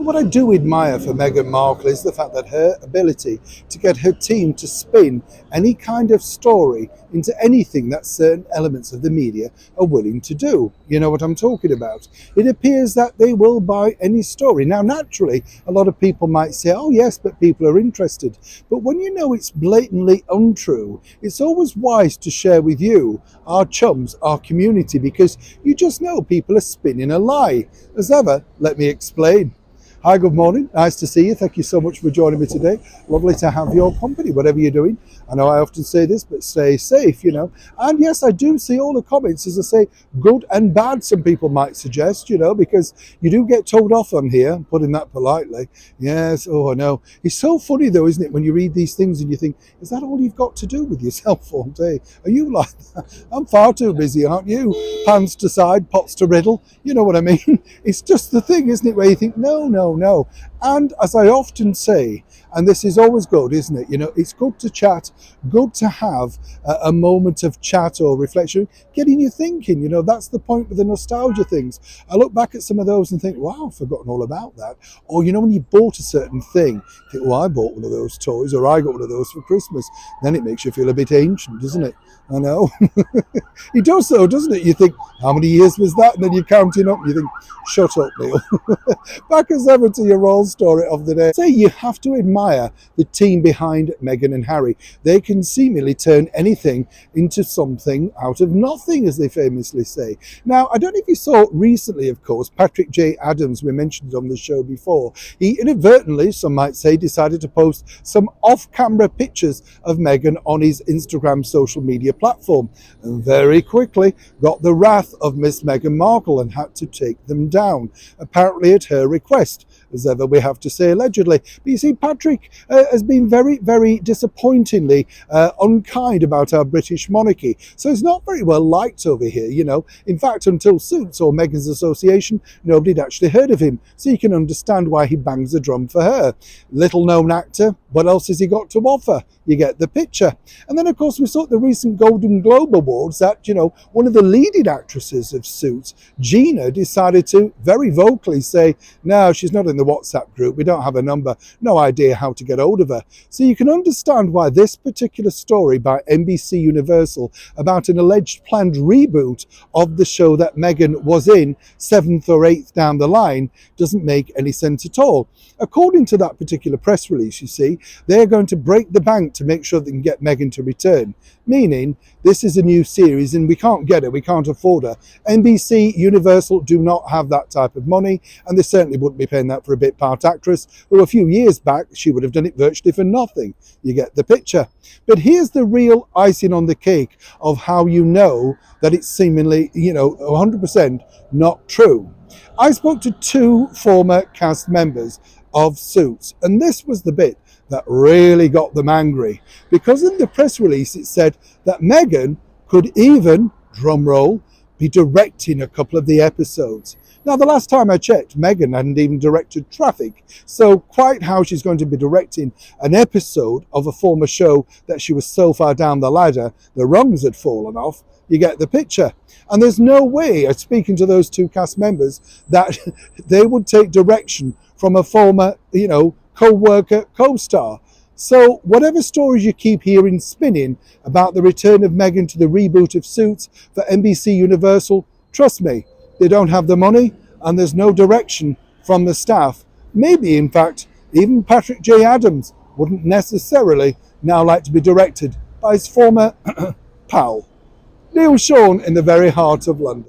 What I do admire for Meghan Markle is the fact that her ability to get her team to spin any kind of story into anything that certain elements of the media are willing to do. You know what I'm talking about? It appears that they will buy any story. Now, naturally, a lot of people might say, oh, yes, but people are interested. But when you know it's blatantly untrue, it's always wise to share with you, our chums, our community, because you just know people are spinning a lie. As ever, let me explain. Hi, good morning. Nice to see you. Thank you so much for joining me today. Lovely to have your company, whatever you're doing. I know I often say this, but stay safe, you know. And yes, I do see all the comments, as I say, good and bad, some people might suggest, you know, because you do get told off on here, putting that politely. Yes, oh, I know. It's so funny, though, isn't it, when you read these things and you think, is that all you've got to do with yourself all day? Are you like that? I'm far too busy, aren't you? Pans to side, pots to riddle. You know what I mean? It's just the thing, isn't it, where you think, no. And as I often say, and this is always good, isn't it? You know, it's good to chat, good to have a moment of chat or reflection, getting you thinking. You know, that's the point with the nostalgia things. I look back at some of those and think, wow, I've forgotten all about that. Or, you know, when you bought a certain thing, you think, well, I bought one of those toys, or I got one of those for Christmas. Then it makes you feel a bit ancient, doesn't it? I know. It does so, doesn't it? You think, how many years was that? And then you're counting up and you think, shut up, Neil. Back as ever to your roll story of the day. Say you have to admire the team behind Meghan and Harry. They can seemingly turn anything into something out of nothing, as they famously say. Now, I don't know if you saw recently, of course, Patrick J. Adams, we mentioned it on the show before. He inadvertently, some might say, decided to post some off-camera pictures of Meghan on his Instagram social media platform, and very quickly got the wrath of Miss Meghan Markle and had to take them down, apparently at her request, as ever we have to say allegedly. But you see, Patrick has been very disappointingly unkind about our British monarchy, so it's not very well liked over here, you know. In fact, until Suits or Meghan's association, nobody had actually heard of him, so you can understand why he bangs the drum for her. Little known actor, what else has he got to offer? You get the picture. And then, of course, we saw at the recent Golden Globe Awards that, you know, one of the leading actresses of Suits, Gina, decided to very vocally say, no, she's not in the WhatsApp group. We don't have a number. No idea how to get hold of her. So you can understand why this particular story by NBC Universal about an alleged planned reboot of the show that Meghan was in 7th or 8th down the line doesn't make any sense at all. According to that particular press release, you see, they're going to break the bank to make sure they can get Meghan to return, meaning this is a new series and we can't get her, we can't afford her. NBC Universal do not have that type of money, and they certainly wouldn't be paying that for a bit part actress who a few years back she would have done it virtually for nothing. You get the picture. But here's the real icing on the cake of how you know that it's seemingly, you know, 100% not true. I spoke to two former cast members of Suits, and this was the bit that really got them angry, because in the press release it said that Meghan could even, drumroll, be directing a couple of the episodes. Now, the last time I checked, Meghan hadn't even directed Traffic, so quite how she's going to be directing an episode of a former show that she was so far down the ladder, the rungs had fallen off, you get the picture. And there's no way, speaking to those two cast members, that they would take direction from a former, you know, co-worker, co-star. So whatever stories you keep hearing spinning about the return of Meghan to the reboot of Suits for NBC Universal, trust me, they don't have the money and there's no direction from the staff. Maybe, in fact, even Patrick J. Adams wouldn't necessarily now like to be directed by his former pal. Neil Sean in the very heart of London.